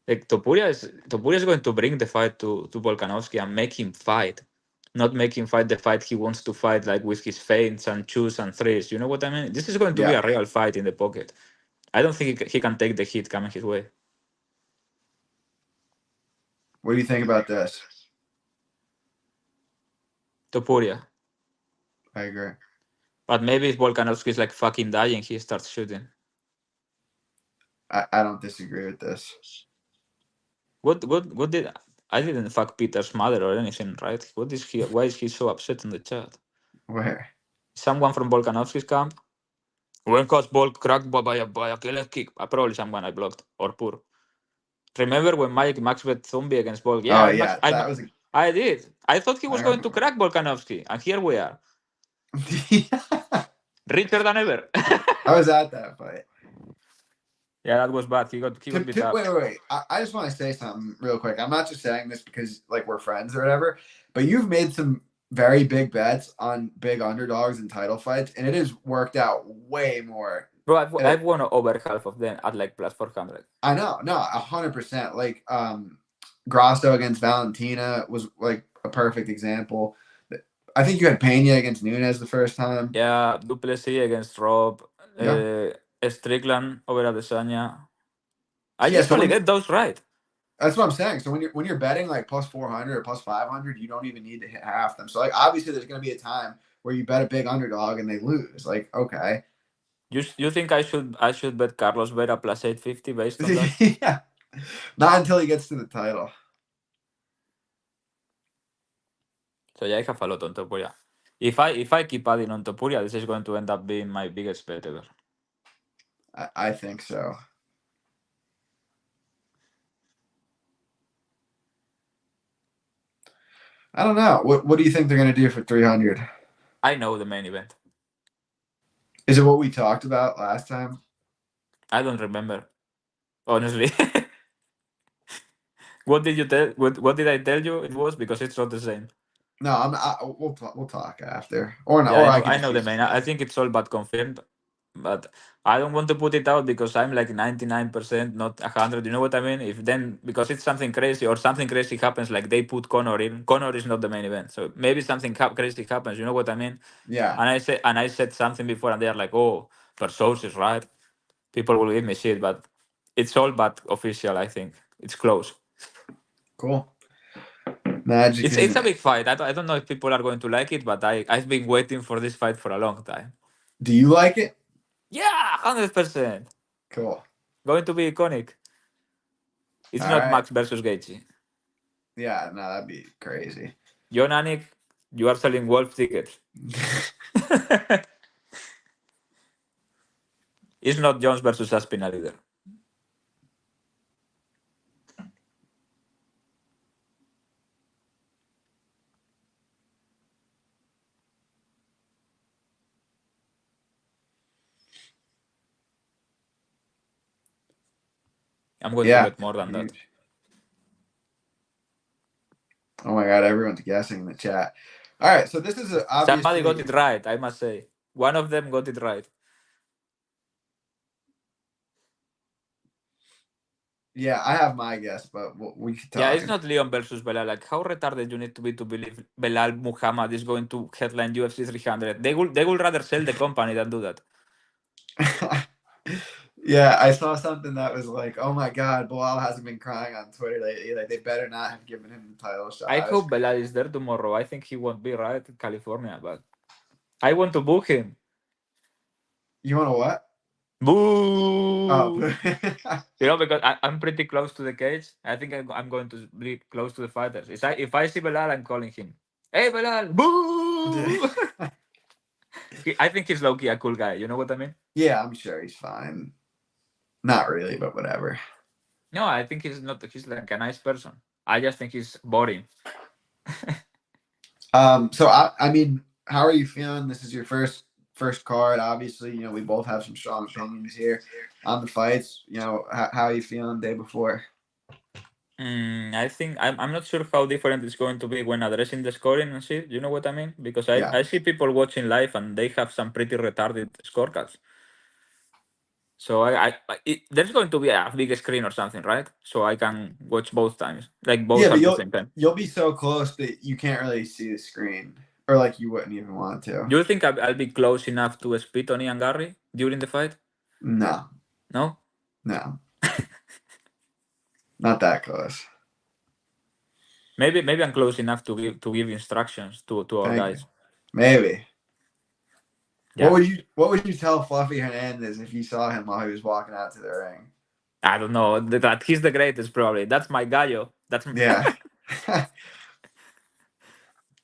Like Topuria is going to bring the fight to Volkanovski and make him fight. Not make him fight the fight he wants to fight, like with his feints and twos and threes. You know what I mean? This is going to be a real fight in the pocket. I don't think he can take the hit coming his way. What do you think about this? Topuria. I agree. But maybe if Volkanovski is like fucking dying, he starts shooting. I don't disagree with this. What did I didn't fuck Peter's mother or anything, right? What is he? Why is he so upset in the chat? Where? Someone from Volkanovski's camp? When coach Volk cracked by a killer kick? Probably someone I blocked or poor. Remember when Max bet Zombie against Volk? Yeah, Oh yeah, that was. I did. I thought he was I going to remember. crack Volkanovski, and here we are, richer than ever. I was at that fight. Yeah, that was bad. He got beat up. Wait. I just want to say something real quick. I'm not just saying this because like we're friends or whatever, but you've made some very big bets on big underdogs in title fights, and it has worked out way more. Bro, I've won over half of them at like plus 400. I know, no, 100%. Like Grasso against Valentina was like a perfect example. I think you had Pena against Nunes the first time. Yeah, Duplessis against Rob. Yeah. Strickland over Adesanya. I Yeah, usually get those right. That's what I'm saying. So when you're betting like plus 400 or plus 500, you don't even need to hit half them. So like obviously there's going to be a time where you bet a big underdog and they lose. Like okay. You think I should bet Carlos Vera plus 850 based on that? Yeah. Not until he gets to the title. So yeah, I have a lot on Topuria. If I keep adding on Topuria, this is going to end up being my biggest bet ever. I think so. I don't know. What do you think they're going to do for 300? I know the main event. Is it what we talked about last time? I don't remember, honestly. What did you tell? What did I tell you? It was because it's not the same. No, we'll talk after. Or no, Yeah, or I know the main. I think it's all but confirmed, but I don't want to put it out because I'm like 99%, not 100. You know what I mean? If then because it's something crazy or something crazy happens, like they put Conor in. Conor is not the main event, so maybe something crazy happens. You know what I mean? Yeah. And I said something before, and they are like, "Oh, Persos is right." People will give me shit, but it's all but official. I think it's close. Cool. Magic. It's a big fight. I don't know if people are going to like it, but I've been waiting for this fight for a long time. Do you like it? Yeah, 100%. Cool. Going to be iconic. It's All not right. Max versus Gaethje. Yeah, no, that'd be crazy. John Anik, you are selling Wolf tickets. It's not Jones versus Aspinall either. I'm going to bet more than that. Oh my god, everyone's guessing in the chat. All right, so this is obviously... Somebody got it right, I must say. One of them got it right. Yeah, I have my guess, but we can talk. Yeah, it's not Leon versus Belal. Like, how retarded you need to be to believe Belal Muhammad is going to headline UFC 300? They would rather sell the company than do that. Yeah, I saw something that was like, oh my god, Bilal hasn't been crying on Twitter lately. Like, they better not have given him the title shot. I hope Belal is there tomorrow. I think he won't be, right, in California, but I want to book him. You want to what? Boo! Oh. You know, because I'm pretty close to the cage. I think I'm going to be close to the fighters. If I see Belal, I'm calling him. Hey, Belal! Boo! I think he's low-key a cool guy. You know what I mean? Yeah, I'm sure he's fine. Not really, but whatever. No, I think he's not. He's like a nice person. I just think he's boring. So I mean, how are you feeling? This is your first card. Obviously, you know, we both have some strong opinions here on the fights. You know, how are you feeling the day before? I think I'm not sure how different it's going to be when addressing the scoring and shit. You know what I mean? Because I see people watching live and they have some pretty retarded scorecards. So there's going to be a big screen or something, right? So I can watch both times, like both at the same time. You'll be so close that you can't really see the screen, or like you wouldn't even want to. Do you think I'll be close enough to spit on Ian Garry during the fight? No. No? No. Not that close. Maybe I'm close enough to give instructions to our guys. Maybe. Yeah. What would you tell Fluffy Hernandez if you saw him while he was walking out to the ring? I don't know. That he's the greatest, probably. That's my gallo. Yeah.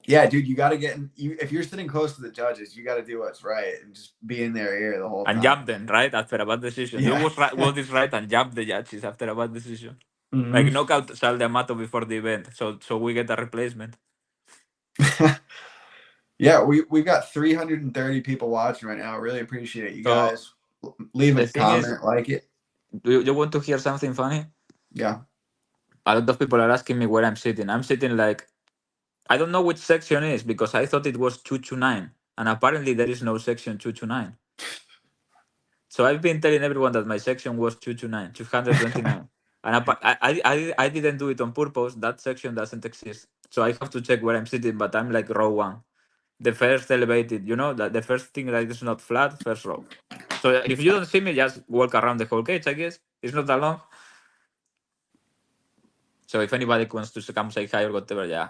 Yeah, dude, you got to get in. If you're sitting close to the judges, you got to do what's right and just be in their ear the whole And time. jump them, right? After a bad decision. Do Yeah. what is right and jump the judges after a bad decision. Like Mhm. knockout Sal D'Amato before the event. So we get a replacement. Yeah, we've got 330 people watching right now. Really appreciate you So guys. Leave the a thing is, comment, like it. do you want to hear something funny? Yeah. A lot of people are asking me where I'm sitting. I'm sitting like, I don't know which section is because I thought it was 229. And apparently there is no section 229. So I've been telling everyone that my section was 229, 229. And I didn't do it on purpose. That section doesn't exist. So I have to check where I'm sitting, but I'm like row one. The first elevated, that the first thing that is not flat, first row. So if you don't see me, just walk around the whole cage, I guess. It's not that long. So if anybody wants to come say hi or whatever, yeah.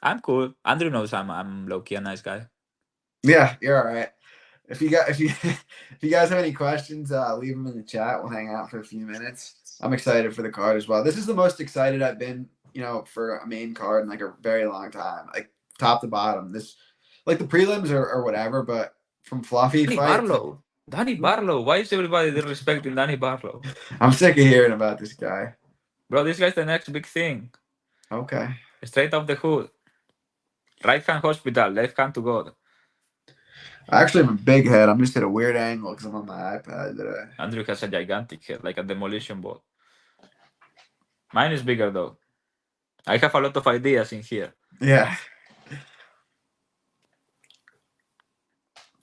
I'm cool. Andrew knows I'm low key a nice guy. Yeah, you're all right. If you guys have any questions, leave them in the chat. We'll hang out for a few minutes. I'm excited for the card as well. This is the most excited I've been, for a main card in like a very long time. Like top to bottom. This, like the prelims or whatever, but from fluffy Danny fight. Barlow. Danny Barlow. Why is everybody disrespecting Danny Barlow? I'm sick of hearing about this guy. Bro, this guy's the next big thing. Okay. Straight off the hood. Right hand hospital, left hand to God. I actually have a big head. I'm just at a weird angle because I'm on my iPad today. Andrew has a gigantic head, like a demolition ball. Mine is bigger though. I have a lot of ideas in here. Yeah.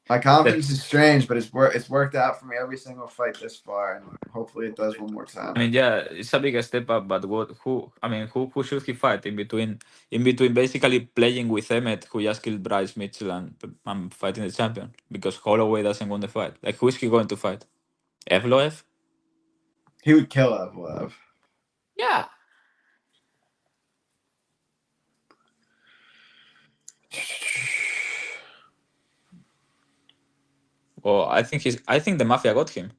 My confidence is strange, but it's worked out for me every single fight this far, and hopefully it does one more time. I mean, yeah, it's a big step up, but who should he fight in between basically playing with Emmett, who just killed Bryce Mitchell, and I'm fighting the champion because Holloway doesn't want the fight. Like, who is he going to fight? Evloev? He would kill Evloev. Yeah. Well, I think the mafia got him.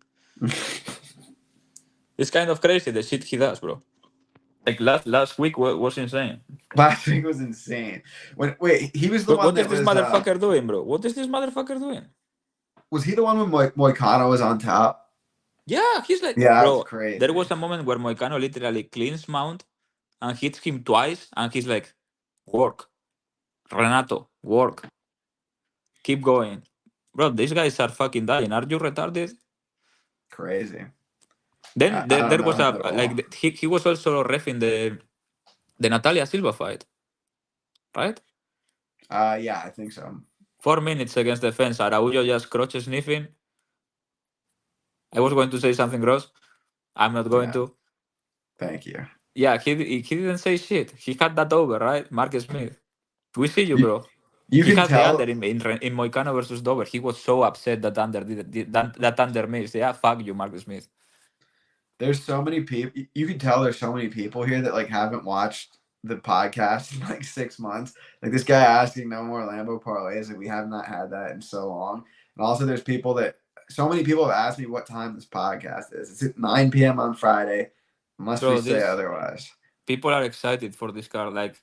It's kind of crazy the shit he does, bro. Like last week was insane. Last week was insane. Wait, he was the one What that is this was. motherfucker doing, bro? What is this motherfucker doing? Was he the one when Moicano was on top? Yeah, he's like, Yeah, bro. that's crazy. There was a moment where Moicano literally cleans mount and hits him twice, and he's like, "Work, Renato, work, keep going, bro. These guys are fucking dying. Are you retarded?" Crazy. Then I there don't was know a at all. like he was also reffing the Natalia Silva fight, right? Yeah, I think so. 4 minutes against the fence. Araujo just crotch sniffing. I was going to say something gross. I'm not going to. Thank you. Yeah, he didn't say shit. He had that over, right? Marcus Smith. We see you, bro. You He can had the tell. under in Moicano versus Dover. He was so upset that that under missed. Yeah, fuck you, Marcus Smith. There's so many people. You can tell there's so many people here that like haven't watched the podcast in like 6 months. Like this guy asking no more Lambo parlays. Like we have not had that in so long. And also there's so many people have asked me what time this podcast is. It's at 9 p.m. on Friday, unless Bro, we say otherwise. people are excited for this car. Like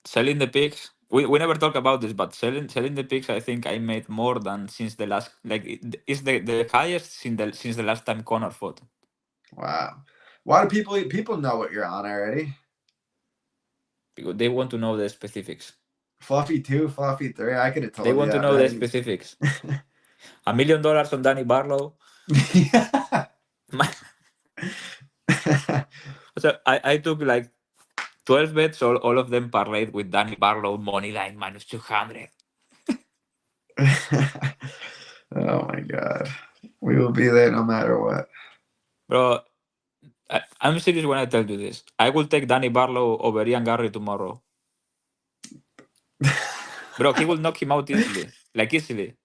selling the picks. We never talk about this, but selling the picks, I think I made more than since the last. Like it's the highest since the last time Connor fought. Wow. Why do people know what you're on already? Because they want to know the specifics. Fluffy 2, Fluffy 3. I could have told They you want to that know the already. specifics. $1 million on Danny Barlow. So I took like 12 bets, all of them parlayed with Danny Barlow money line minus 200. Oh my god. We will be there no matter what. Bro, I'm serious when I tell you this. I will take Danny Barlow over Ian Garry tomorrow. Bro, he will knock him out easily. Like easily.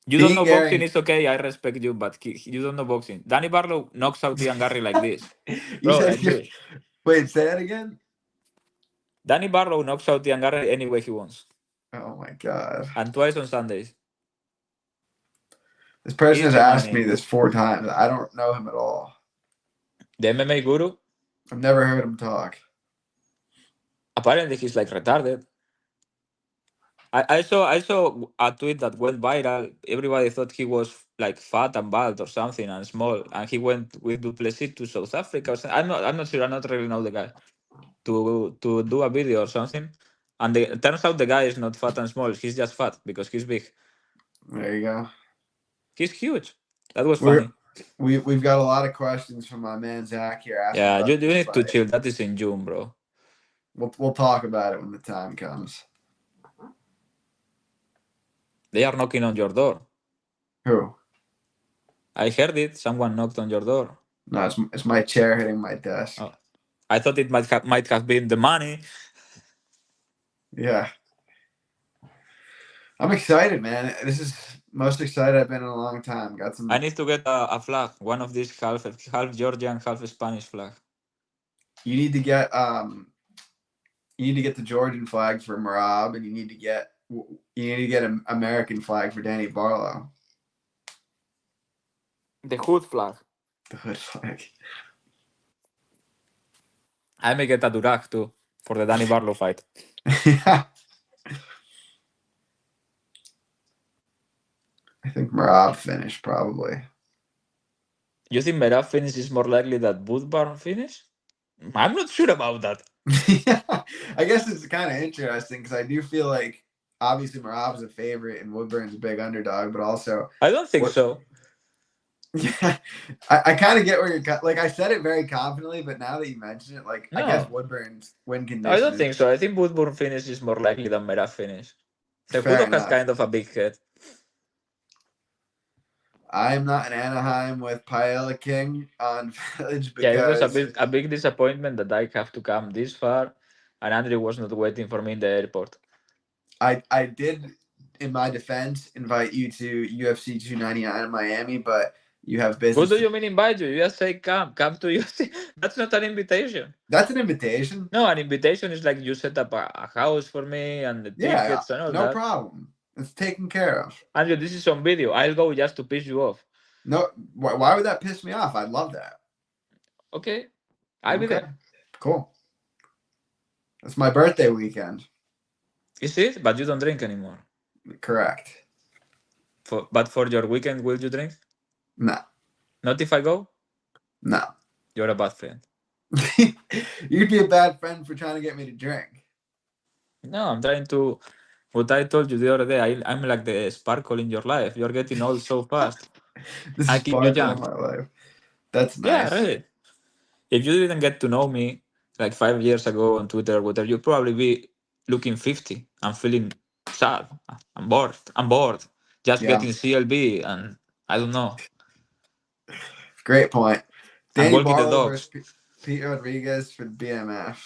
You don't know boxing, it's okay. I respect you, but you don't know boxing. Danny Barlow knocks out Ian Garry like this. Bro, like this. Wait, say that again? Danny Barlow knocks out Ian Garry any way he wants. Oh my god. And twice on Sundays. This person has Easy asked money. me this 4 times. I don't know him at all. The MMA guru? I've never heard him talk. Apparently, he's like retarded. I saw a tweet that went viral. Everybody thought he was like fat and bald or something and small, and he went with Duplessis to South Africa or something. I'm not sure. I don't really know the guy to do a video or something. And it turns out the guy is not fat and small. He's just fat because he's big. There you go. He's huge. That was We're funny. we've got a lot of questions from my man Zach here asking Yeah, about you this need to fight. chill. That is in June, bro. We'll talk about it when the time comes. They are knocking on your door. Who? I heard it. Someone knocked on your door. No, it's my chair hitting my desk. Oh, I thought it might have been the money. Yeah. I'm excited, man. This is most excited I've been in a long time. Got some. I need to get a flag, one of these half Georgian, half Spanish flag. You need to get the Georgian flag for Marab, and you need to get an American flag for Danny Barlow. The hood flag. The hood flag. I may get a Durak too for the Danny Barlow fight. Yeah. I think Marab finished probably. You think Merab finish is more likely that Woodburn finish? I'm not sure about that. Yeah, I guess it's kind of interesting because I do feel like obviously Marab's a favorite and Woodburn's a big underdog, but also I don't think so. Yeah, I kind of get where you're like. I said it very confidently, but now that you mention it, like I guess No. Woodburn's win condition. No, I don't think so. I think Woodburn finish is more likely than Merab finish. Fair Cejudo has enough. kind of a big head. I'm not in Anaheim with Paella King on Village Yeah, it was because a big disappointment that I have to come this far, and Andrew was not waiting for me in the airport. I did, in my defense, invite you to UFC 299 in Miami, but you have business. What do you mean invite you? You just say come to UFC. That's not an invitation. That's an invitation. No, an invitation is like you set up a house for me and the tickets and all no that. problem. It's taken care of. Andrew, this is on video. I'll go just to piss you off. No, why would that piss me off? I'd love that. Okay, I'll be there. Cool. It's my birthday weekend. Is it? But you don't drink anymore. Correct. But for your weekend, will you drink? No. Not if I go? No. You're a bad friend. You'd be a bad friend for trying to get me to drink. No, I'm trying to. What I told you the other day, I'm like the sparkle in your life. You're getting old so fast. This I is keep you part young. of my life. That's nice. Yeah, really. If you didn't get to know me like 5 years ago on Twitter or whatever, you'd probably be looking 50 and feeling sad. I'm bored. Just getting CLB and I don't know. Great point. I'm Danny walking the Barlow dogs. versus Pete Rodriguez for the BMF.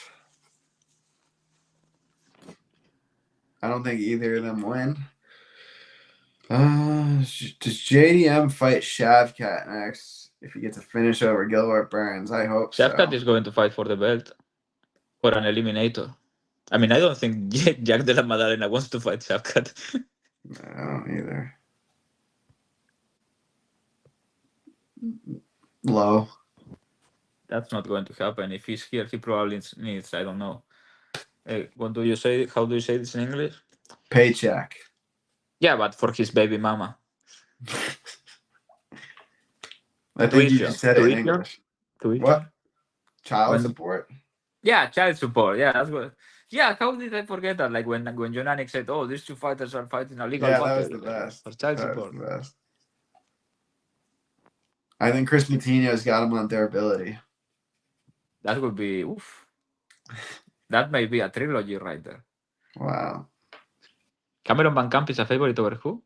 I don't think either of them win. Does JDM fight Shavkat next if he gets a finish over Gilbert Burns? I hope Shavkat so. is going to fight for the belt or an eliminator. I mean, I don't think Jack de la Madalena wants to fight Shavkat. I don't either. Low. That's not going to happen. If he's here, he probably needs, I don't know. What do you say? How do you say this in English? Paycheck. Yeah, but for his baby mama. I think you just said it in English. What? Child support? Yeah, child support. Yeah, that's what. Yeah, how did I forget that? Like when Jonanik said, "Oh, these two fighters are fighting a legal battle." Yeah, that was the best. For child support. Was the best. I think Chris Moutinho's got him on durability. That would be oof. That may be a trilogy right there. Wow. Cameron Van Camp is a favorite over who?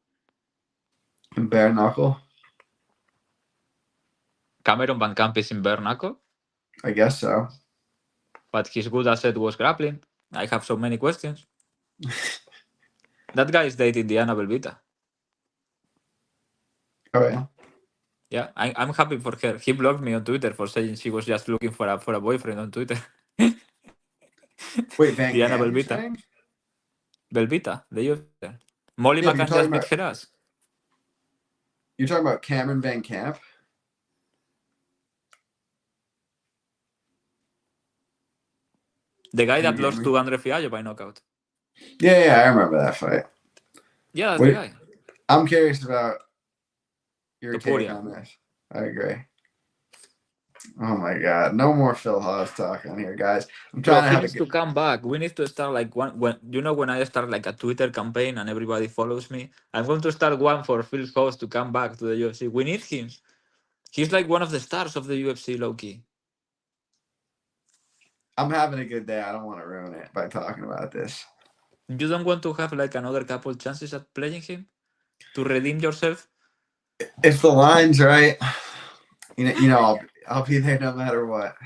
Bare knuckle. Cameron Van Camp is in bare knuckle? I guess so. But his good asset was grappling. I have so many questions. That guy is dating Diana Belvita. Oh yeah. Yeah, I'm happy for her. He blocked me on Twitter for saying she was just looking for a boyfriend on Twitter. Wait, Van Diana Camp, Belvita. Belvita, the UFC. Molly McCann just beat her ass. You're talking about Cameron Van Camp? The guy Can that you hear lost me? to Andre Fiallo by knockout. Yeah, I remember that fight. Yeah, that's Wait. the guy. I'm curious about your take Topuria. on this. I agree. Oh my God! No more Phil Haas talk on here, guys. I'm Bro, trying to he have a needs to good. come back. We need to start like when I start like a Twitter campaign and everybody follows me. I'm going to start one for Phil Host to come back to the UFC. We need him. He's like one of the stars of the UFC, low key. I'm having a good day. I don't want to ruin it by talking about this. You don't want to have like another couple chances at playing him to redeem yourself? If the line's right, I'll be there no matter what.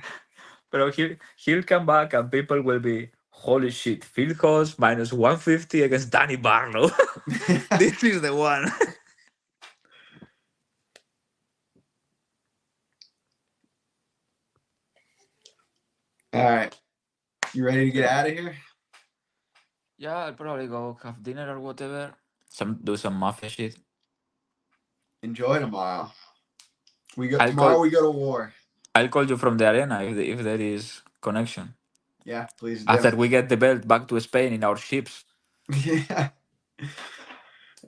But he'll come back and people will be, holy shit, Phil Host minus 150 against Danny Barlow. This is the one. All right, you ready to get out of here? Yeah, I'll probably go have dinner or whatever. Do some mafia shit. Enjoy tomorrow. I'll Tomorrow call we go to war. I'll call you from the arena if there is connection. Yeah, please do. After we get the belt back to Spain in our ships. Yeah.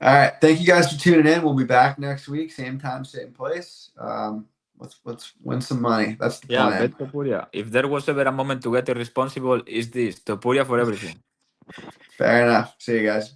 All right. Thank you guys for tuning in. We'll be back next week, same time, same place. Let's win some money. That's the Yeah, plan. bet Topuria. If there was ever a moment to get irresponsible, is this Topuria for everything. Fair enough. See you guys.